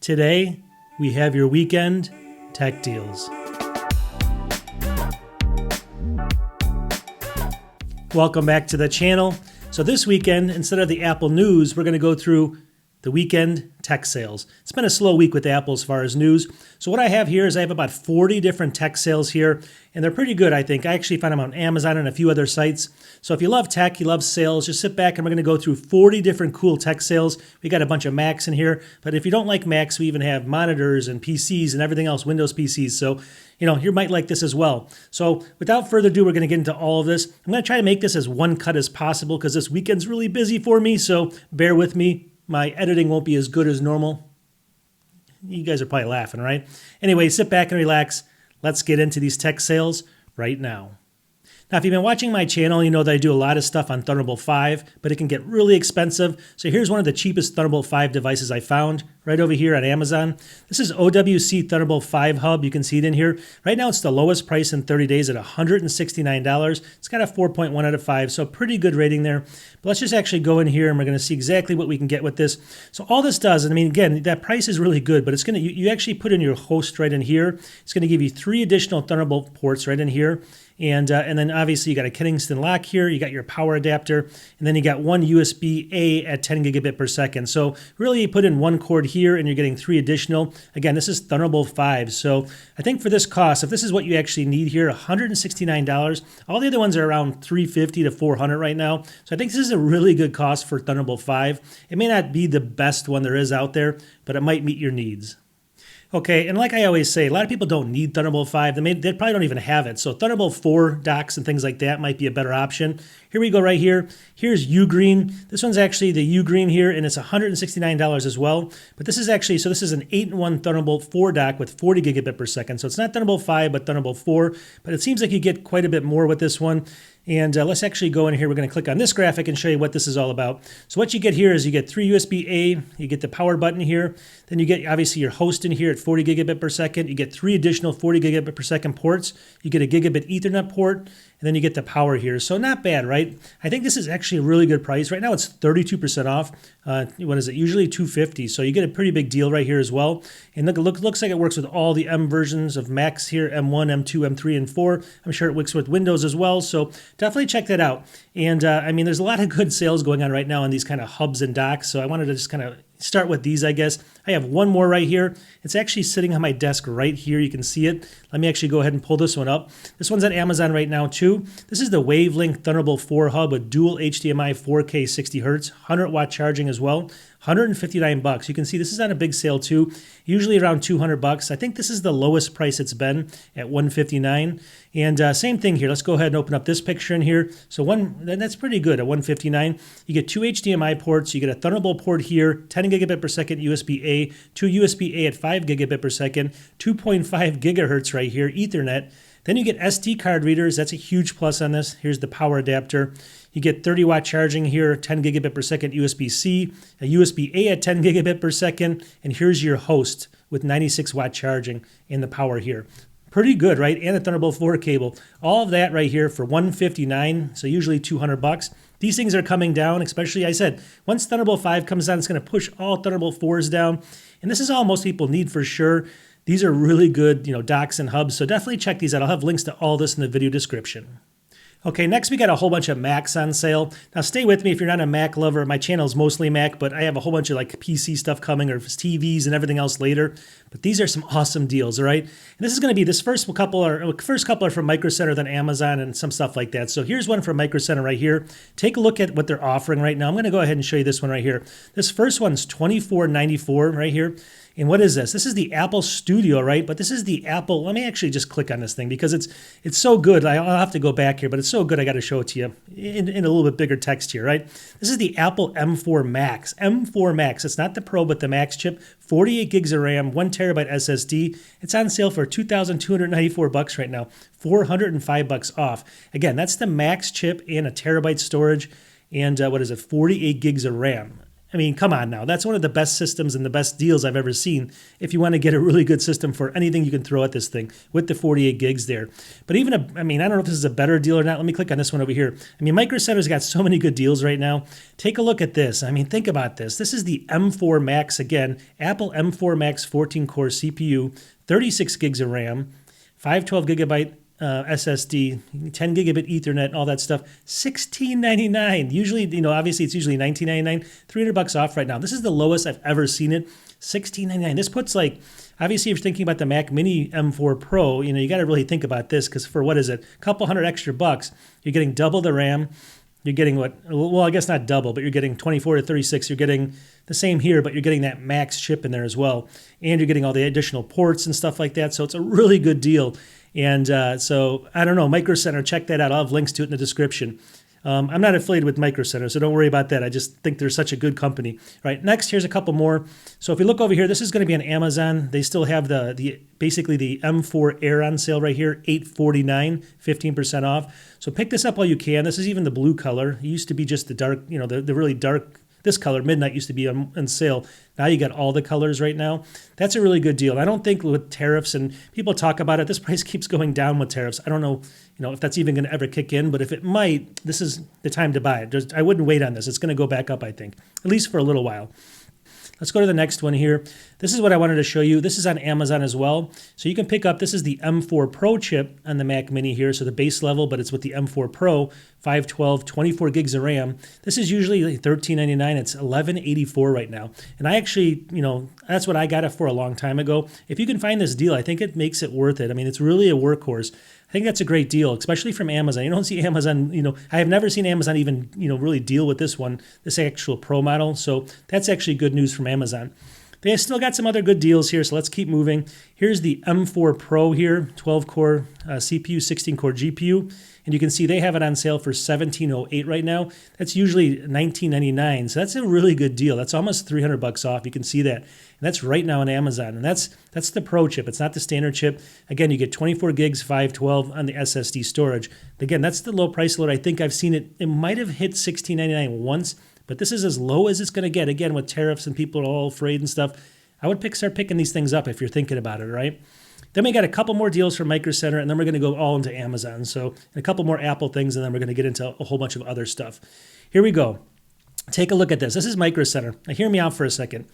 Today, we have your weekend tech deals. Welcome back to the channel. So this weekend, instead of the Apple news, we're going to go through the weekend tech sales. It's been a slow week with Apple as far as news. So what I have here is I have about 40 different tech sales here, and they're pretty good, I think. I actually found them on Amazon and a few other sites. So if you love tech, you love sales, just sit back and we're going to go through 40 different cool tech sales. We got a bunch of Macs in here, but if you don't like Macs, we even have monitors and PCs and everything else, Windows PCs. So, you might like this as well. So without further ado, we're going to get into all of this. I'm going to try to make this as one cut as possible because this weekend's really busy for me, so bear with me. My editing won't be as good as normal. You guys are probably laughing, right? Anyway, sit back and relax. Let's get into these tech sales right now. Now, if you've been watching my channel, you know that I do a lot of stuff on Thunderbolt 5, but it can get really expensive. So here's one of the cheapest Thunderbolt 5 devices I found right over here on Amazon. This is OWC Thunderbolt 5 Hub. You can see it in here. Right now, it's the lowest price in 30 days at $169. It's got a 4.1 out of 5, so pretty good rating there. But let's just actually go in here and we're going to see exactly what we can get with this. So all this does, and I mean, again, that price is really good, but it's going to, you actually put in your host right in here. It's going to give you 3 additional Thunderbolt ports right in here. And then obviously you got a Kingston lock here, you got your power adapter, and then you got one USB-A at 10 gigabit per second. So really you put in one cord here and you're getting 3 additional. Again, this is Thunderbolt 5. So I think for this cost, if this is what you actually need here, $169. All the other ones are around $350 to $400 right now. So I think this is a really good cost for Thunderbolt 5. It may not be the best one there is out there, but it might meet your needs. Okay, and like I always say, a lot of people don't need Thunderbolt 5. They probably don't even have it. So Thunderbolt 4 docks and things like that might be a better option. Here we go right here. Here's UGREEN. This one's actually the UGREEN here, and it's $169 as well. But this is actually, so this is an 8-in-1 Thunderbolt 4 dock with 40 gigabit per second. So it's not Thunderbolt 5, but Thunderbolt 4. But it seems like you get quite a bit more with this one. And let's actually go in here. We're going to click on this graphic and show you what this is all about. So what you get here is you get 3 USB-A, you get the power button here, then you get obviously your host in here at 40 gigabit per second, you get 3 additional 40 gigabit per second ports, you get a gigabit Ethernet port, and then you get the power here. So not bad, right? I think this is actually a really good price. Right now it's 32% off. What is it? Usually $250. So you get a pretty big deal right here as well. And looks like it works with all the M versions of Macs here, M1, M2, M3, and 4. I'm sure it works with Windows as well. So definitely check that out. And I mean, there's a lot of good sales going on right now on these kind of hubs and docks. So I wanted to just kind of start with these, I guess. I have one more right here. It's actually sitting on my desk right here. You can see it. Let me actually go ahead and pull this one up. This one's on Amazon right now too. This is the Wavelength Thunderbolt 4 hub with dual HDMI 4K 60 Hertz, 100-watt charging as well. $159. You can see this is on a big sale too, usually around $200. I think this is the lowest price it's been at $159. And same thing here. Let's go ahead and open up this picture in here. So that's pretty good at $159. You get 2 HDMI ports. You get a Thunderbolt port here, 10 gigabit per second USB-A, 2 USB-A at 5 gigabit per second, 2.5 gigahertz right here, Ethernet. Then you get SD card readers. That's a huge plus on this. Here's the power adapter. You get 30-watt charging here, 10 gigabit per second USB-C, a USB-A at 10 gigabit per second, and here's your host with 96-watt charging in the power here. Pretty good, right? And a Thunderbolt 4 cable. All of that right here for $159, so usually $200. These things are coming down, especially, I said, once Thunderbolt 5 comes down, it's going to push all Thunderbolt 4s down. And this is all most people need for sure. These are really good, docks and hubs, so definitely check these out. I'll have links to all this in the video description. Okay, next we got a whole bunch of Macs on sale. Now stay with me if you're not a Mac lover. My channel is mostly Mac, but I have a whole bunch of like PC stuff coming or TVs and everything else later. But these are some awesome deals, all right? And this is going to be, this first couple are from Micro Center, then Amazon and some stuff like that. So here's one from Micro Center right here. Take a look at what they're offering right now. I'm going to go ahead and show you this one right here. This first one's $24.94 right here. And what is this? This is the Apple Studio, right? But this is the Apple, let me actually just click on this thing because it's so good. I'll have to go back here, but it's so good I got to show it to you in a little bit bigger text here, right? This is the Apple M4 Max. M4 Max. It's not the Pro, but the Max chip. 48 gigs of RAM, 1 terabyte SSD. It's on sale for $2,294 right now. $405 off. Again, that's the Max chip and a terabyte storage and 48 gigs of RAM. I mean, come on now. That's one of the best systems and the best deals I've ever seen if you want to get a really good system for anything you can throw at this thing with the 48 gigs there. But even, I don't know if this is a better deal or not. Let me click on this one over here. I mean, Micro Center's got so many good deals right now. Take a look at this. I mean, think about this. This is the M4 Max again. Apple M4 Max 14-core CPU, 36 gigs of RAM, 512 gigabyte SSD, 10 gigabit Ethernet, all that stuff. $16.99. Usually, obviously it's usually $19.99. $300 off right now. This is the lowest I've ever seen it. $16.99. This puts obviously if you're thinking about the Mac Mini M4 Pro, you got to really think about this because for what is it? A couple hundred extra bucks, you're getting double the RAM. You're getting well, I guess not double, but you're getting 24 to 36. You're getting the same here, but you're getting that Max chip in there as well. And you're getting all the additional ports and stuff like that. So it's a really good deal. And so, I don't know, Micro Center, check that out. I'll have links to it in the description. I'm not affiliated with Micro Center, so don't worry about that. I just think they're such a good company. All right, next, here's a couple more. So if you look over here, this is going to be on Amazon. They still have basically the M4 Air on sale right here, $849, 15% off. So pick this up while you can. This is even the blue color. It used to be just the dark, the really dark. This color, midnight, used to be on sale. Now you got all the colors right now. That's a really good deal. I don't think with tariffs, and people talk about it, this price keeps going down with tariffs. I don't know, if that's even going to ever kick in, but if it might, this is the time to buy it. I wouldn't wait on this. It's going to go back up, I think, at least for a little while. Let's go to the next one here. This is what I wanted to show you. This is on Amazon as well. So you can pick up, this is the M4 Pro chip on the Mac Mini here. So the base level, but it's with the M4 Pro, 512, 24 gigs of RAM. This is usually $13.99. It's $11.84 right now. And I actually, that's what I got it for a long time ago. If you can find this deal, I think it makes it worth it. I mean, it's really a workhorse. I think that's a great deal, especially from Amazon. You don't see Amazon, I have never seen Amazon even, really deal with this one, this actual Pro model. So that's actually good news from Amazon. They still got some other good deals here, so let's keep moving. Here's the M4 Pro here, 12-core CPU, 16-core GPU. And you can see they have it on sale for $17.08 right now. That's usually $19.99, so that's a really good deal. That's almost $300 off. You can see that. And that's right now on Amazon. And that's the Pro chip. It's not the standard chip. Again, you get 24 gigs, 512 on the SSD storage. Again, that's the low price load. I think I've seen it. It might have hit $16.99 once, but this is as low as it's going to get. Again, with tariffs and people are all afraid and stuff, I would start picking these things up if you're thinking about it, right? Then we got a couple more deals from Micro Center, and then we're going to go all into Amazon. So a couple more Apple things, and then we're going to get into a whole bunch of other stuff. Here we go. Take a look at this. This is Micro Center. Now, hear me out for a second.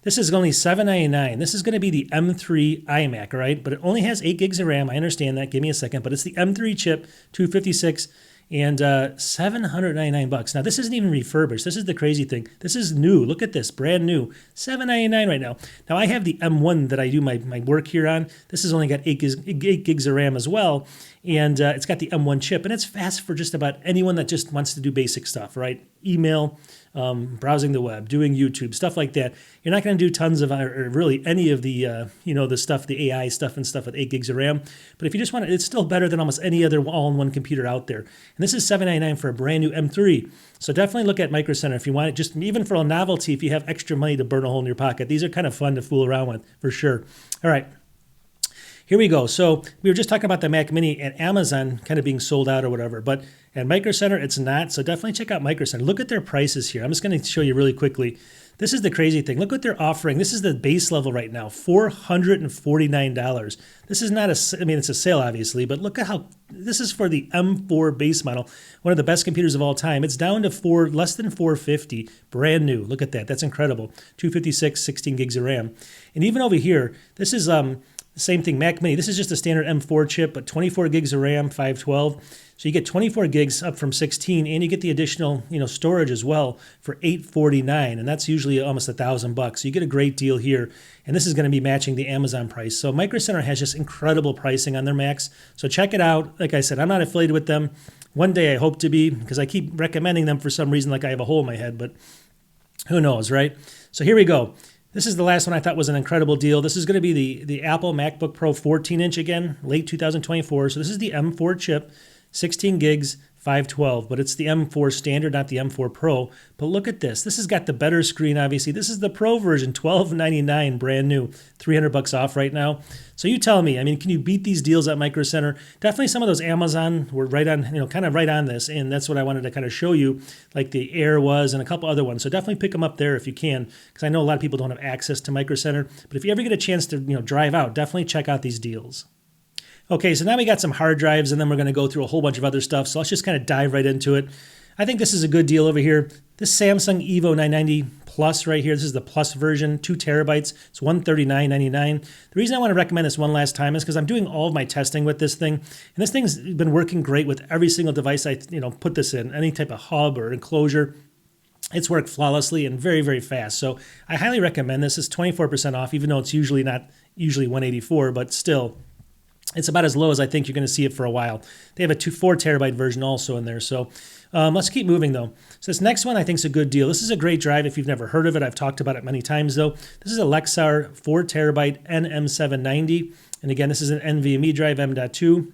This is only $7.99. This is going to be the M3 iMac, right? But it only has 8 gigs of RAM. I understand that. Give me a second. But it's the M3 chip, 256, and $799. Now, this isn't even refurbished. This is the crazy thing. This is new. Look at this. Brand new. $799 right now. Now, I have the M1 that I do my work here on. This has only got 8 gigs of RAM as well. And it's got the M1 chip. And it's fast for just about anyone that just wants to do basic stuff, right? Email, browsing the web, doing YouTube, stuff like that. You're not going to do tons of, or really any of the, the stuff, the AI stuff and stuff with 8 gigs of RAM. But if you just want it, it's still better than almost any other all-in-one computer out there. And this is $799 for a brand new M3. So definitely look at Micro Center if you want it, just even for a novelty, if you have extra money to burn a hole in your pocket. These are kind of fun to fool around with, for sure. All right. Here we go. So we were just talking about the Mac Mini and Amazon kind of being sold out or whatever, but at Micro Center, it's not. So definitely check out Micro Center. Look at their prices here. I'm just going to show you really quickly. This is the crazy thing. Look what they're offering. This is the base level right now, $449. This is not it's a sale obviously, but look at how, this is for the M4 base model, one of the best computers of all time. It's down to less than $450, brand new. Look at that. That's incredible. 256, 16 gigs of RAM. And even over here, this is, same thing, Mac Mini. This is just a standard M4 chip, but 24 gigs of RAM, 512. So you get 24 gigs up from 16, and you get the additional, storage as well for $849, and that's usually almost $1,000. So you get a great deal here, and this is going to be matching the Amazon price. So Micro Center has just incredible pricing on their Macs. So check it out. Like I said, I'm not affiliated with them. One day I hope to be, because I keep recommending them for some reason, like I have a hole in my head, but who knows, right? So here we go. This is the last one I thought was an incredible deal. This is going to be the Apple MacBook Pro 14-inch again, late 2024. So this is the M4 chip, 16 gigs, 512, but it's the M4 standard, not the M4 Pro. But look at this. This has got the better screen, obviously. This is the Pro version, $1299, brand new, $300 off right now. So you tell me, I mean, can you beat these deals at Micro Center? Definitely some of those Amazon were right on, kind of right on this, and that's what I wanted to kind of show you, like the Air was and a couple other ones. So definitely pick them up there if you can, because I know a lot of people don't have access to Micro Center. But if you ever get a chance to, drive out, definitely check out these deals. Okay, so now we got some hard drives, and then we're going to go through a whole bunch of other stuff. So let's just kind of dive right into it. I think this is a good deal over here. This Samsung Evo 990 Plus right here, this is the Plus version, 2 terabytes. It's $139.99. The reason I want to recommend this one last time is because I'm doing all of my testing with this thing, and this thing's been working great with every single device I put this in, any type of hub or enclosure. It's worked flawlessly and very, very fast. So I highly recommend this. It's 24% off, even though it's usually $184, but still, it's about as low as I think you're going to see it for a while. They have a 4 terabyte version also in there. So let's keep moving though. So this next one I think is a good deal. This is a great drive if you've never heard of it. I've talked about it many times though. This is a Lexar 4 terabyte NM790. And again, this is an NVMe drive M.2,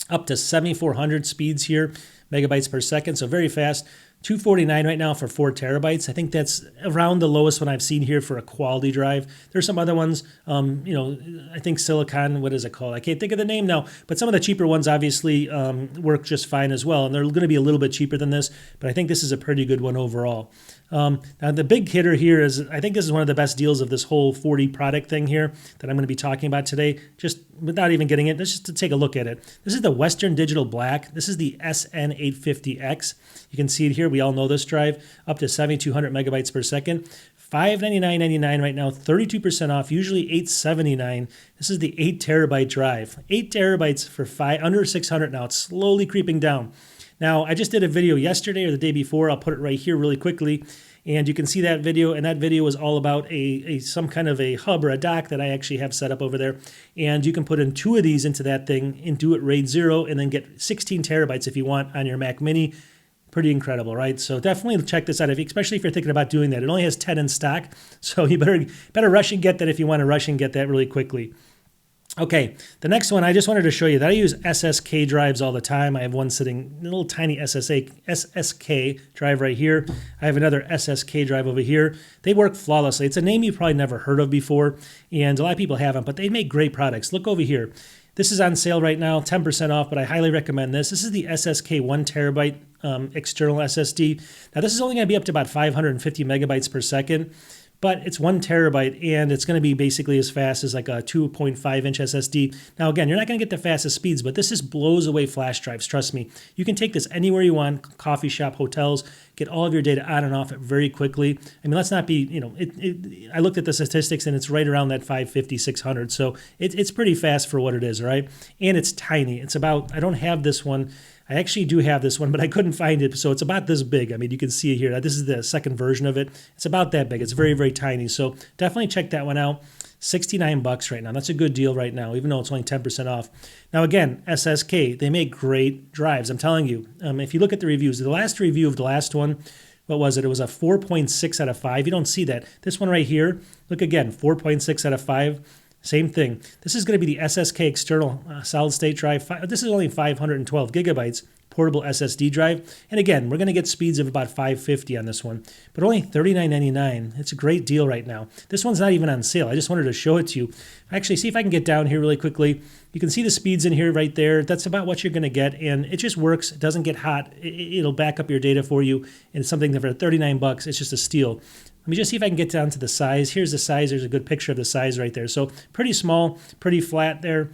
up to 7,400 speeds here, megabytes per second. So very fast. $249 right now for 4 terabytes. I think that's around the lowest one I've seen here for a quality drive. There's some other ones, I think Silicon, what is it called? I can't think of the name now, but some of the cheaper ones obviously work just fine as well. And they're going to be a little bit cheaper than this, but I think this is a pretty good one overall. Now the big hitter here is, I think this is one of the best deals of this whole 40 product thing here that I'm going to be talking about today, just without even getting it, just to take a look at it. This is the Western Digital Black. This is the SN850X. You can see it here. We all know this drive, up to 7,200 megabytes per second. $599.99 right now, 32% off, usually $879. This is the 8 terabyte drive. 8 terabytes for under 600 now. It's slowly creeping down. Now, I just did a video yesterday or the day before. I'll put it right here really quickly. And you can see that video, and that video is all about some kind of a hub or a dock that I actually have set up over there. And you can put in 2 of these into that thing and do it RAID 0 and then get 16 terabytes if you want on your Mac Mini. Pretty incredible, right? So definitely check this out, especially if you're thinking about doing that. It only has 10 in stock, so you better rush and get that if you want to rush and get that really quickly. Okay, the next one, I just wanted to show you that I use SSK drives all the time. I have one sitting, a little tiny SSK drive right here. I have another SSK drive over here. They work flawlessly. It's a name you've probably never heard of before, and a lot of people haven't, but they make great products. Look over here. This is on sale right now, 10% off, but I highly recommend this. This is the SSK 1 terabyte external SSD. Now, this is only going to be up to about 550 megabytes per second, but it's 1 terabyte, and it's going to be basically as fast as like a 2.5-inch SSD. Now, again, you're not going to get the fastest speeds, but this just blows away flash drives. Trust me. You can take this anywhere you want, coffee shop, hotels, get all of your data on and off it very quickly. I mean, let's not be, I looked at the statistics, and it's right around that 550, 600. So it's pretty fast for what it is, right? And it's tiny. It's about, I don't have this one. I actually do have this one, but I couldn't find it, so it's about this big. I mean, you can see it here. This is the second version of it. It's about that big. It's very, very tiny, so definitely check that one out. $69 right now. That's a good deal right now, even though it's only 10% off. Now, again, SSK, they make great drives. I'm telling you, if you look at the reviews, the last review of the last one, what was it? It was a 4.6 out of 5. You don't see that. This one right here, look again, 4.6 out of 5. Same thing. This is going to be the SSK external solid state drive. This is only 512 gigabytes portable SSD drive. And again, we're going to get speeds of about 550 on this one, but only $39.99. It's a great deal right now. This one's not even on sale. I just wanted to show it to you. Actually, see if I can get down here really quickly. You can see the speeds in here right there. That's about what you're going to get, and it just works. It doesn't get hot. It'll back up your data for you, and it's something that for $39, it's just a steal. Let me just see if I can get down to the size. Here's the size. There's a good picture of the size right there. So pretty small, pretty flat there.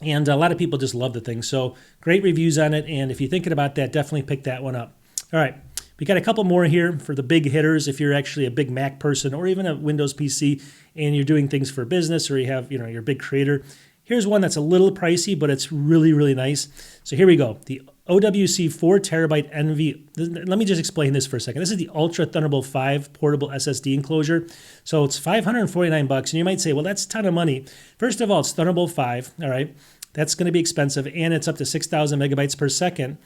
And a lot of people just love the thing. So great reviews on it. And if you're thinking about that, definitely pick that one up. All right. We got a couple more here for the big hitters. If you're actually a big Mac person or even a Windows PC and you're doing things for business, or you have, you're a big creator. Here's one that's a little pricey, but it's really, really nice. So here we go. The OWC 4 terabyte NV. Let me just explain this for a second. This is the Ultra Thunderbolt 5 portable SSD enclosure. So it's $549, and you might say, well, that's a ton of money. First of all, it's Thunderbolt 5, all right? That's going to be expensive, and it's up to 6,000 megabytes per second,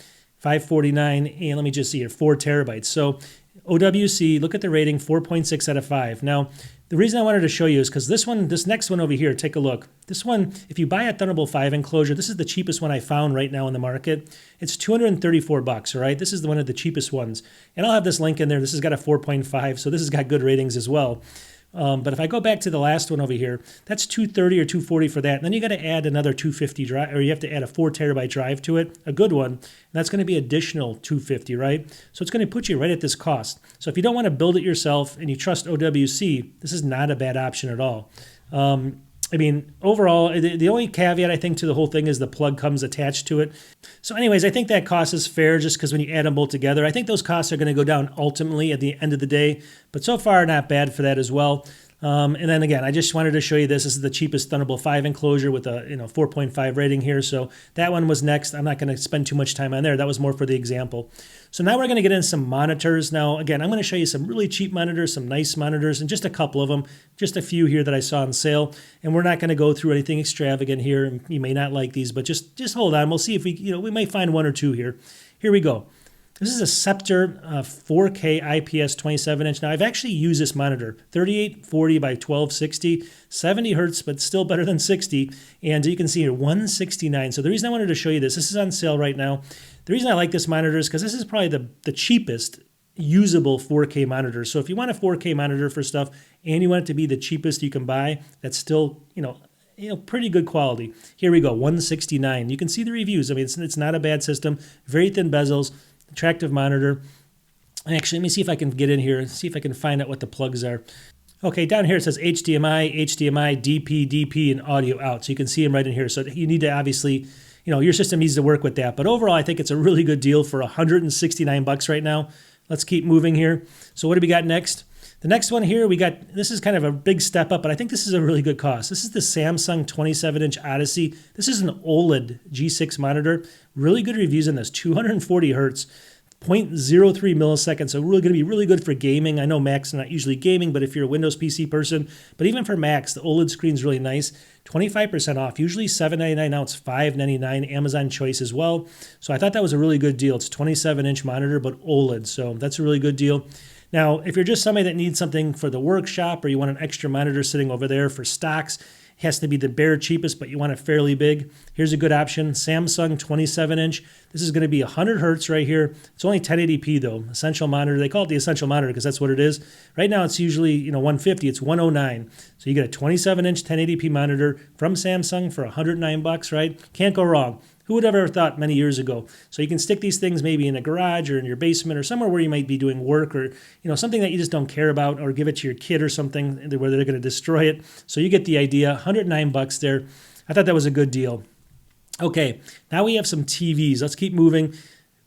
$549, and let me just see here, 4 terabytes. So OWC, look at the rating, 4.6 out of 5. Now, the reason I wanted to show you is because this next one over here, take a look. This one, if you buy a Thunderbolt 5 enclosure, this is the cheapest one I found right now in the market. It's $234, all right? This is one of the cheapest ones. And I'll have this link in there. This has got a 4.5, so this has got good ratings as well. But if I go back to the last one over here, that's $230 or $240 for that. And then you got to add another $250 drive, or you have to add a 4 terabyte drive to it, a good one. And that's going to be additional $250, right? So it's going to put you right at this cost. So if you don't want to build it yourself and you trust OWC, this is not a bad option at all. I mean, overall, the only caveat I think to the whole thing is the plug comes attached to it. So anyways, I think that cost is fair just because when you add them both together, I think those costs are going to go down ultimately at the end of the day. But so far, not bad for that as well. And then again, I just wanted to show you this. This is the cheapest Thunderbolt 5 enclosure with a 4.5 rating here. So that one was next. I'm not going to spend too much time on there. That was more for the example. So now we're going to get into some monitors. Now, again, I'm going to show you some really cheap monitors, some nice monitors, and just a couple of them, just a few here that I saw on sale. And we're not going to go through anything extravagant here. You may not like these, but just hold on. We'll see if we might find one or two here. Here we go. This is a Scepter 4K IPS 27-inch. Now, I've actually used this monitor, 3840 by 1260, 70 hertz, but still better than 60. And you can see here, 169. So the reason I wanted to show you this is on sale right now. The reason I like this monitor is because this is probably the cheapest usable 4K monitor. So if you want a 4K monitor for stuff and you want it to be the cheapest you can buy, that's still, pretty good quality. Here we go, 169. You can see the reviews. I mean, it's not a bad system. Very thin bezels. Attractive monitor. Actually, let me see if I can get in here and see if I can find out what the plugs are. Okay, down here it says HDMI, DP, DP, and audio out. So you can see them right in here. So you need to obviously, your system needs to work with that. But overall, I think it's a really good deal for $169 right now. Let's keep moving here. So what do we got next? The next one here, this is kind of a big step up, but I think this is a really good cost. This is the Samsung 27-inch Odyssey. This is an OLED G6 monitor. Really good reviews on this, 240 hertz, 0.03 milliseconds, so really going to be really good for gaming. I know Macs are not usually gaming, but if you're a Windows PC person, but even for Macs, the OLED screen's really nice. 25% off, usually $7.99, now it's $5.99, Amazon Choice as well. So I thought that was a really good deal. It's 27-inch monitor, but OLED, so that's a really good deal. Now, if you're just somebody that needs something for the workshop or you want an extra monitor sitting over there for stocks, it has to be the bare cheapest, but you want it fairly big. Here's a good option, Samsung 27-inch. This is going to be 100 hertz right here. It's only 1080p though, essential monitor. They call it the essential monitor because that's what it is. Right now it's usually 150, it's 109. So you get a 27-inch 1080p monitor from Samsung for $109, right? Can't go wrong. Who would have ever thought many years ago? So you can stick these things maybe in a garage or in your basement or somewhere where you might be doing work or something that you just don't care about, or give it to your kid or something where they're going to destroy it. So you get the idea. $109 there. I thought that was a good deal. Okay, now we have some TVs. Let's keep moving.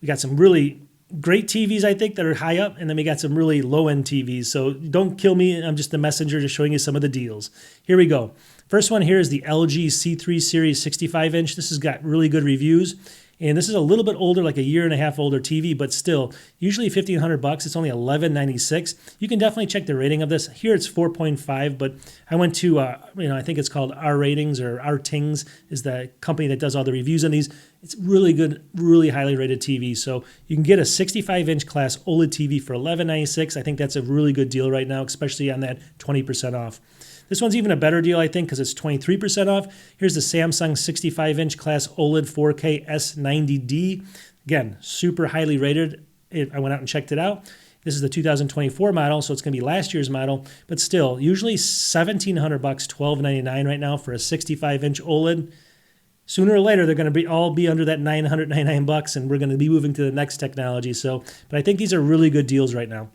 We got some really great TVs, I think, that are high up, and then we got some really low-end TVs. So don't kill me. I'm just the messenger just showing you some of the deals. Here we go. First one here is the LG C3 Series 65-inch. This has got really good reviews. And this is a little bit older, like a year and a half older TV, but still, usually $1,500. It's only $1,196. You can definitely check the rating of this. Here it's 4.5, but I went to, I think it's called R Ratings or R Tings is the company that does all the reviews on these. It's really good, really highly rated TV. So you can get a 65-inch class OLED TV for $1,196. I think that's a really good deal right now, especially on that 20% off. This one's even a better deal, I think, because it's 23% off. Here's the Samsung 65-inch class OLED 4K S90D. Again, super highly rated. I went out and checked it out. This is the 2024 model, so it's going to be last year's model. But still, usually $1,700, $1,299 right now for a 65-inch OLED. Sooner or later, they're going to all be under that $999, and we're going to be moving to the next technology. But I think these are really good deals right now.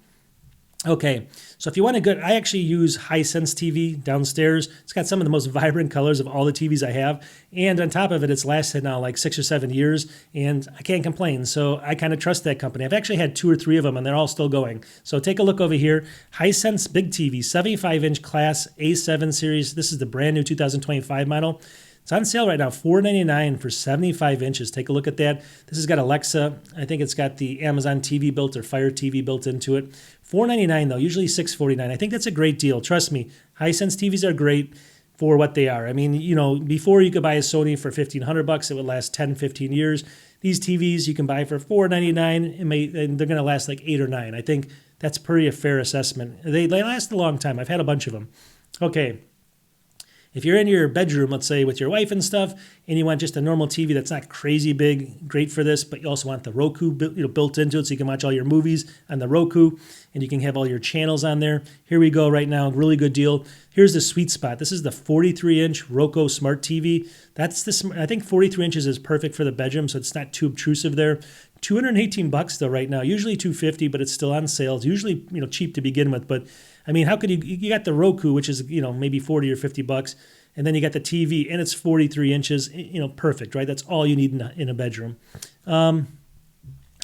Okay, so if you want a good, I actually use Hisense TV downstairs. It's got some of the most vibrant colors of all the TVs I have. And on top of it, it's lasted now like 6 or 7 years, and I can't complain. So I kind of trust that company. I've actually had 2 or 3 of them, and they're all still going. So take a look over here. Hisense Big TV, 75-inch class A7 series. This is the brand new 2025 model. It's on sale right now, $499 for 75 inches. Take a look at that. This has got Alexa. I think it's got the Amazon TV built or Fire TV built into it. $499 though, usually $649. I think that's a great deal. Trust me, Hisense TVs are great for what they are. I mean, before you could buy a Sony for $1,500, it would last 10, 15 years. These TVs you can buy for $499, and they're going to last like 8 or 9. I think that's pretty a fair assessment. They last a long time. I've had a bunch of them. Okay. If you're in your bedroom, let's say with your wife and stuff, and you want just a normal TV that's not crazy big, great for this, but you also want the Roku built into it so you can watch all your movies on the Roku, and you can have all your channels on there. Here we go right now, really good deal. Here's the sweet spot. This is the 43-inch Roku Smart TV. I think 43 inches is perfect for the bedroom, so it's not too obtrusive there. $218 though right now, usually $250, but it's still on sale. It's usually cheap to begin with, but I mean, how could you got the Roku, which is maybe 40 or $50, and then you got the TV, and it's 43 inches, perfect, right? That's all you need in a bedroom.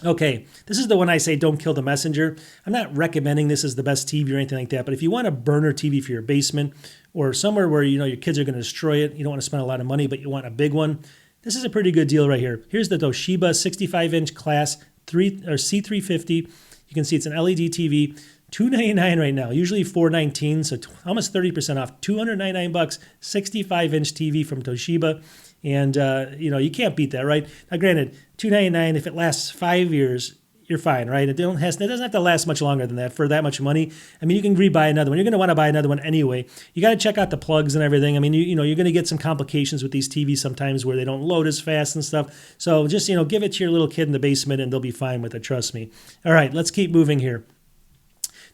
Okay, this is the one I say don't kill the messenger. I'm not recommending this as the best TV or anything like that, but if you want a burner TV for your basement or somewhere where your kids are going to destroy it, you don't want to spend a lot of money, but you want a big one, this is a pretty good deal right here. Here's the Toshiba 65-inch class C350. You can see it's an LED TV. $299 right now, usually $419, so almost 30% off. $299, 65-inch TV from Toshiba, and you can't beat that, right? Now, granted, $299 if it lasts 5 years, you're fine, right? It doesn't have to last much longer than that for that much money. I mean, you can rebuy another one. You're going to want to buy another one anyway. You got to check out the plugs and everything. I mean, you're going to get some complications with these TVs sometimes where they don't load as fast and stuff. So just give it to your little kid in the basement, and they'll be fine with it. Trust me. All right, let's keep moving here.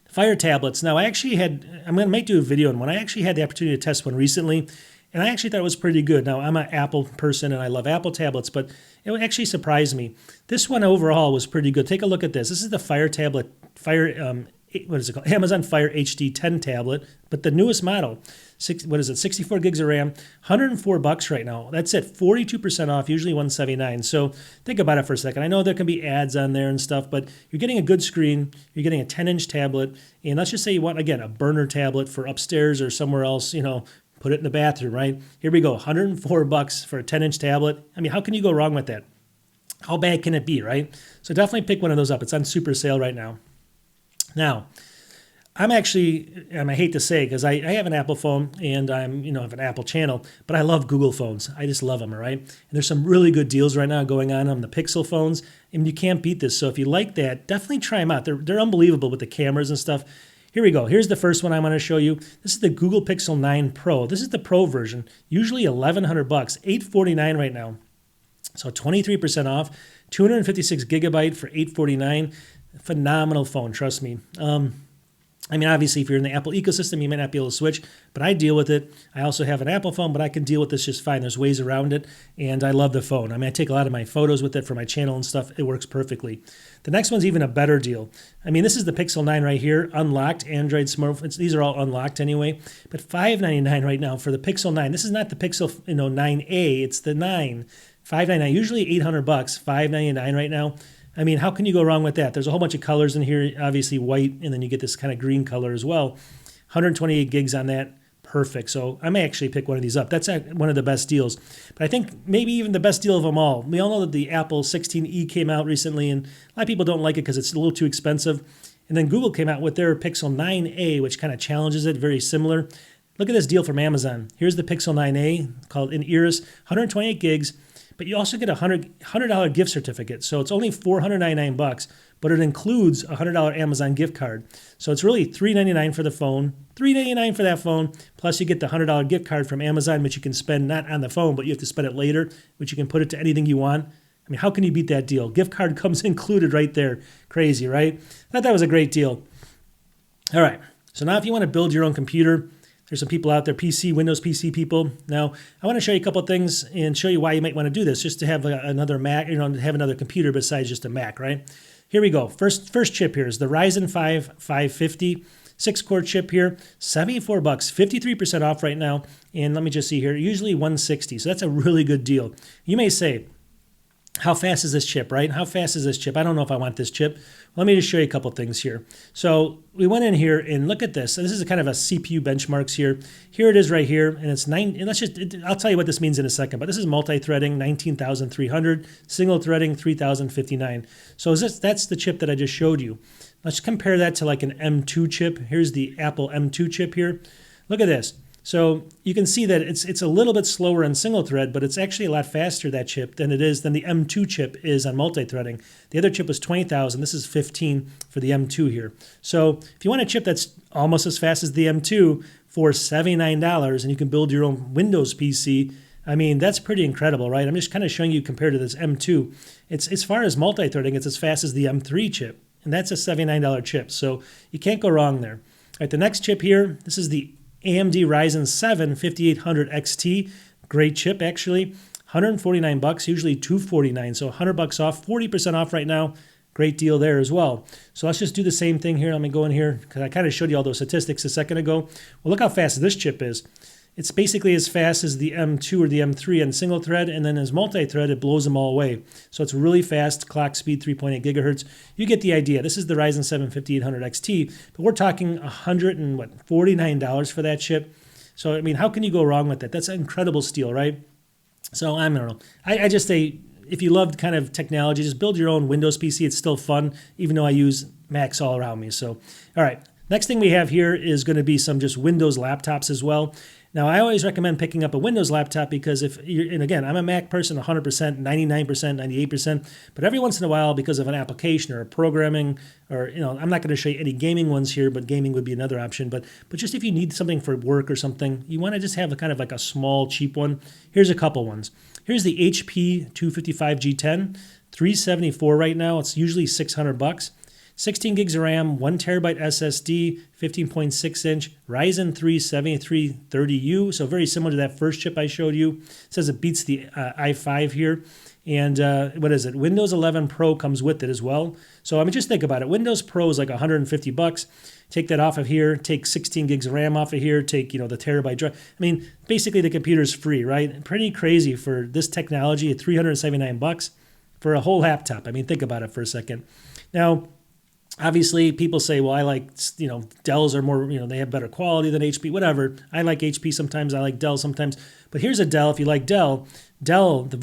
Fire tablets. Now, I'm going to do a video on one. I actually had the opportunity to test one recently, and I actually thought it was pretty good. Now, I'm an Apple person, and I love Apple tablets, but it actually surprised me. This one overall was pretty good. Take a look at this. This is the Fire tablet, what is it called? Amazon Fire HD 10 tablet, but the newest model. 64 gigs of RAM, $104 right now. That's it, 42% off, usually $179. So think about it for a second. I know there can be ads on there and stuff, but you're getting a good screen, you're getting a 10-inch tablet, and let's just say you want, again, a burner tablet for upstairs or somewhere else, put it in the bathroom, right? Here we go, $104 for a 10-inch tablet. I mean, how can you go wrong with that? How bad can it be, right? So definitely pick one of those up. It's on super sale right now. Now, I hate to say, because I have an Apple phone and I'm, have an Apple channel, but I love Google phones. I just love them, all right? And there's some really good deals right now going on the Pixel phones, and you can't beat this. So if you like that, definitely try them out. They're unbelievable with the cameras and stuff. Here we go. Here's the first one I want to show you. This is the Google Pixel 9 Pro. This is the Pro version, usually $1,100, $849 right now. So 23% off, 256 gigabyte for $849. Phenomenal phone, trust me. Obviously, if you're in the Apple ecosystem, you may not be able to switch, but I deal with it. I also have an Apple phone, but I can deal with this just fine. There's ways around it, and I love the phone. I take a lot of my photos with it for my channel and stuff. It works perfectly. The next one's even a better deal. This is the Pixel 9 right here, unlocked Android smartphones. These are all unlocked anyway, but $599 right now for the Pixel 9. This is not the Pixel 9a, it's the 9. $599, usually $800, $599 right now. How can you go wrong with that? There's a whole bunch of colors in here, obviously white, and then you get this kind of green color as well. 128 gigs on that, perfect. So I may actually pick one of these up. That's one of the best deals. But I think maybe even the best deal of them all. We all know that the Apple 16e came out recently, and a lot of people don't like it because it's a little too expensive. And then Google came out with their Pixel 9a, which kind of challenges it, very similar. Look at this deal from Amazon. Here's the Pixel 9a, called in Iris, 128 gigs. But you also get a $100 gift certificate. So it's only $499, but it includes a $100 Amazon gift card. So it's really $399 for the phone, $399 for that phone, plus you get the $100 gift card from Amazon, which you can spend not on the phone, but you have to spend it later, which you can put it to anything you want. How can you beat that deal? Gift card comes included right there. Crazy, right? I thought that was a great deal. All right. So now if you want to build your own computer, there's some people out there, Windows PC people. Now, I want to show you a couple of things and show you why you might want to do this, just to have another Mac, have another computer besides just a Mac, right? Here we go. First chip here is the Ryzen 5 550, 6-core chip here, $74, 53% off right now. And let me just see here, usually $160. So that's a really good deal. You may say, how fast is this chip, right? How fast is this chip? I don't know if I want this chip. Let me just show you a couple things here. So we went in here and look at this. So this is kind of a CPU benchmarks here. Here it is right here, and it's 9. And I'll tell you what this means in a second. But this is multi-threading, 19,300. Single threading, 3,059. So that's the chip that I just showed you. Let's compare that to like an M2 chip. Here's the Apple M2 chip here. Look at this. So you can see that it's a little bit slower in single thread, but it's actually a lot faster, that chip, than the M2 chip is on multi-threading. The other chip was 20,000. This is 15 for the M2 here. So if you want a chip that's almost as fast as the M2 for $79 and you can build your own Windows PC, I mean, that's pretty incredible, right? I'm just kind of showing you compared to this M2. It's as far as multi-threading, it's as fast as the M3 chip, and that's a $79 chip. So you can't go wrong there. All right, the next chip here, this is the AMD Ryzen 7 5800 XT. Great chip, actually. $149, usually $249, so $100 off, 40% off right now. Great deal there as well. So let's just do the same thing here. Let me go in here because I kind of showed you all those statistics a second ago. Well, look how fast this chip is. It's basically as fast as the M2 or the M3 on single thread, and then as multi-thread, it blows them all away. So it's really fast, clock speed 3.8 gigahertz. You get the idea. This is the Ryzen 7 5800 XT, but we're talking $149 for that chip. So, I mean, how can you go wrong with that? That's an incredible steal, right? So, I don't know. I just say, if you loved kind of technology, just build your own Windows PC. It's still fun, even though I use Macs all around me. So, all right. Next thing we have here is going to be some just Windows laptops as well. Now, I always recommend picking up a Windows laptop because and again, I'm a Mac person 100%, 99%, 98%, but every once in a while, because of an application or a programming, or, I'm not going to show you any gaming ones here, but gaming would be another option. But just if you need something for work or something, you want to just have a kind of like a small, cheap one. Here's a couple ones. Here's the HP 255 G10, $374 right now. It's usually $600. 16 gigs of RAM, 1 terabyte SSD, 15.6 inch, Ryzen 3 7330U, so very similar to that first chip I showed you. It says it beats the i5 here. And what is it? Windows 11 Pro comes with it as well. So I mean, just think about it. Windows Pro is like $150. Take that off of here, take 16 gigs of RAM off of here, take, the terabyte drive. I mean, basically the computer's free, right? Pretty crazy for this technology at $379 for a whole laptop. I mean, think about it for a second. Now, obviously, people say, well, I like, Dells are more, they have better quality than HP, whatever. I like HP sometimes, I like Dell sometimes. But here's a Dell, if you like Dell, the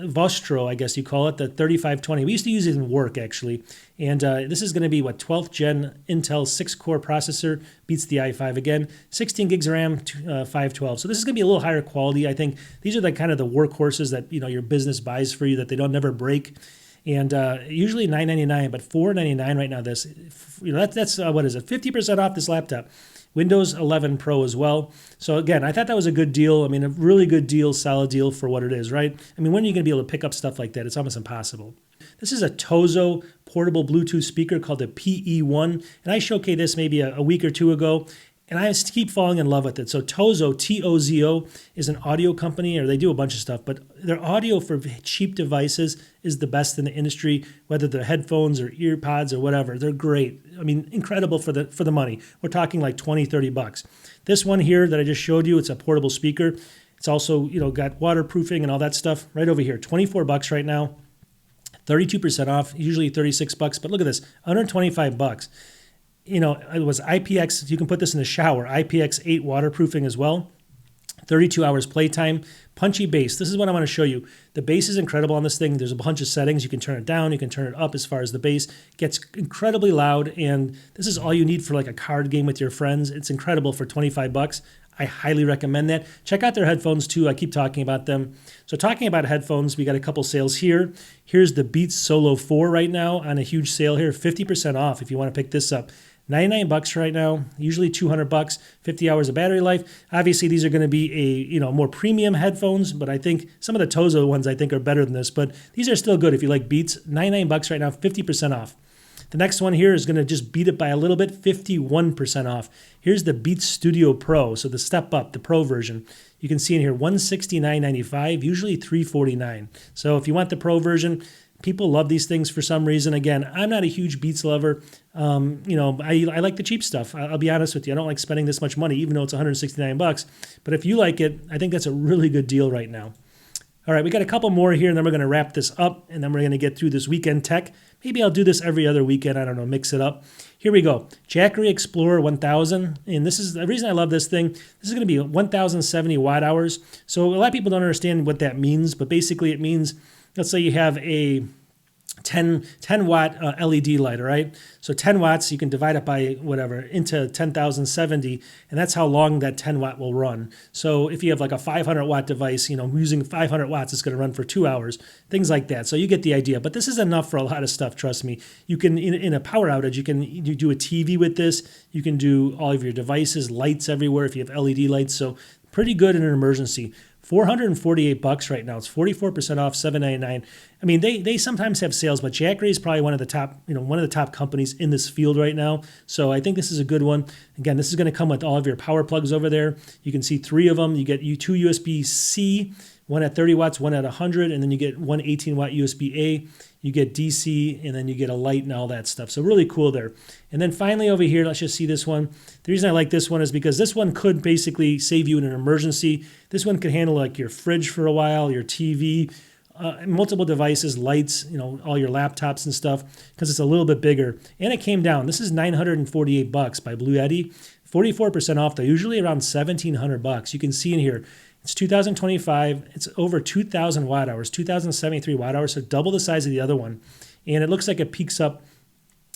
Vostro, I guess you call it, the 3520. We used to use it in work, actually. And this is going to be, 12th gen Intel 6-core processor, beats the i5 again. 16 gigs of RAM, 512. So this is going to be a little higher quality. I think these are the kind of the workhorses that, your business buys for you, that they don't never break. And usually $999, but $499 right now. That's what is it? 50% off this laptop. Windows 11 Pro as well. So again, I thought that was a good deal. I mean, a really good deal, solid deal for what it is, right? I mean, when are you going to be able to pick up stuff like that? It's almost impossible. This is a Tozo portable Bluetooth speaker called the PE1, and I showcased this maybe a week or two ago. And I just keep falling in love with it. So Tozo, T-O-Z-O, is an audio company, or they do a bunch of stuff, but their audio for cheap devices is the best in the industry, whether they're headphones or ear pods or whatever. They're great. I mean, incredible for the money. We're talking like $20, $30. This one here that I just showed you, it's a portable speaker. It's also, got waterproofing and all that stuff right over here. $24 right now, 32% off, usually $36, but look at this, $125. It was IPX, you can put this in the shower, IPX8 waterproofing as well. 32 hours playtime. Punchy bass. This is what I want to show you. The bass is incredible on this thing. There's a bunch of settings. You can turn it down. You can turn it up as far as the bass. It gets incredibly loud, and this is all you need for like a card game with your friends. It's incredible for $25. I highly recommend that. Check out their headphones too. I keep talking about them. So talking about headphones, we got a couple sales here. Here's the Beats Solo 4 right now on a huge sale here. 50% off if you want to pick this up. $99 right now, usually $200, 50 hours of battery life. Obviously, these are going to be more premium headphones, but I think some of the Tozo ones I think are better than this, but these are still good if you like Beats. $99 right now, 50% off. The next one here is going to just beat it by a little bit, 51% off. Here's the Beats Studio Pro, so the step up, the Pro version. You can see in here $169.95, usually $349. So if you want the Pro version, people love these things for some reason. Again, I'm not a huge Beats lover. I like the cheap stuff. I'll be honest with you. I don't like spending this much money, even though it's $169. But if you like it, I think that's a really good deal right now. All right, we got a couple more here, and then we're going to wrap this up, and then we're going to get through this weekend tech. Maybe I'll do this every other weekend. I don't know, mix it up. Here we go. Jackery Explorer 1000, and this is the reason I love this thing. This is going to be 1,070 watt hours. So a lot of people don't understand what that means, but basically it means, let's say you have a 10 watt LED light, all right? So 10 watts, you can divide it by whatever into 10,070, and that's how long that 10 watt will run. So if you have like a 500 watt device, using 500 watts, it's going to run for 2 hours, things like that. So you get the idea, but this is enough for a lot of stuff, trust me. You can, in a power outage, you do a TV with this, you can do all of your devices, lights everywhere if you have LED lights, so pretty good in an emergency. $448 right now. It's 44% off, $799. I mean, they sometimes have sales, but UGREEN is probably one of the top companies in this field right now. So I think this is a good one. Again, this is going to come with all of your power plugs over there. You can see 3 of them. You get 2 USB-C, one at 30 watts, one at 100, and then you get one 18-watt USB-A. You get DC, and then you get a light and all that stuff. So really cool there. And then finally over here, let's just see this one. The reason I like this one is because this one could basically save you in an emergency. This one could handle like your fridge for a while, your TV, multiple devices, lights, all your laptops and stuff, because it's a little bit bigger. And it came down. This is $948 by Blue Yeti. 44% off though, usually around $1,700. You can see in here, it's 2025. It's over 2,000 watt hours, 2,073 watt hours, so double the size of the other one. And it looks like it peaks up.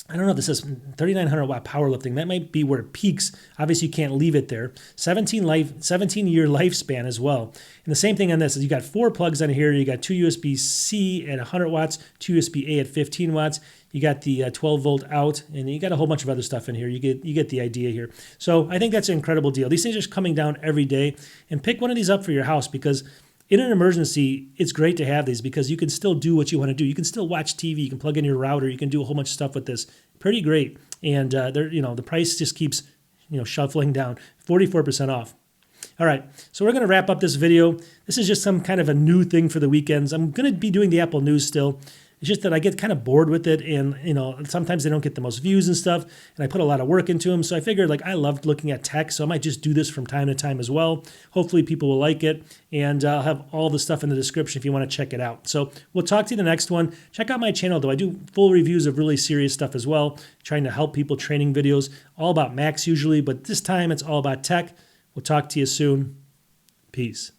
I don't know if this is 3,900 watt powerlifting. That might be where it peaks. Obviously, you can't leave it there. 17-year lifespan as well. And the same thing on this is you got 4 plugs on here. You got 2 USB-C at 100 watts, 2 USB-A at 15 watts. You got the 12-volt out, and you got a whole bunch of other stuff in here. You get the idea here. So I think that's an incredible deal. These things are coming down every day. And pick one of these up for your house, because in an emergency, it's great to have these because you can still do what you want to do. You can still watch TV. You can plug in your router. You can do a whole bunch of stuff with this. Pretty great. And the price just keeps shuffling down. 44% off. All right, so we're going to wrap up this video. This is just some kind of a new thing for the weekends. I'm going to be doing the Apple News still. It's just that I get kind of bored with it, and sometimes they don't get the most views and stuff, and I put a lot of work into them. So I figured I loved looking at tech, so I might just do this from time to time as well. Hopefully people will like it, and I'll have all the stuff in the description if you want to check it out. So we'll talk to you in the next one. Check out my channel though. I do full reviews of really serious stuff as well, trying to help people, training videos, all about Macs usually, but this time it's all about tech. We'll talk to you soon. Peace.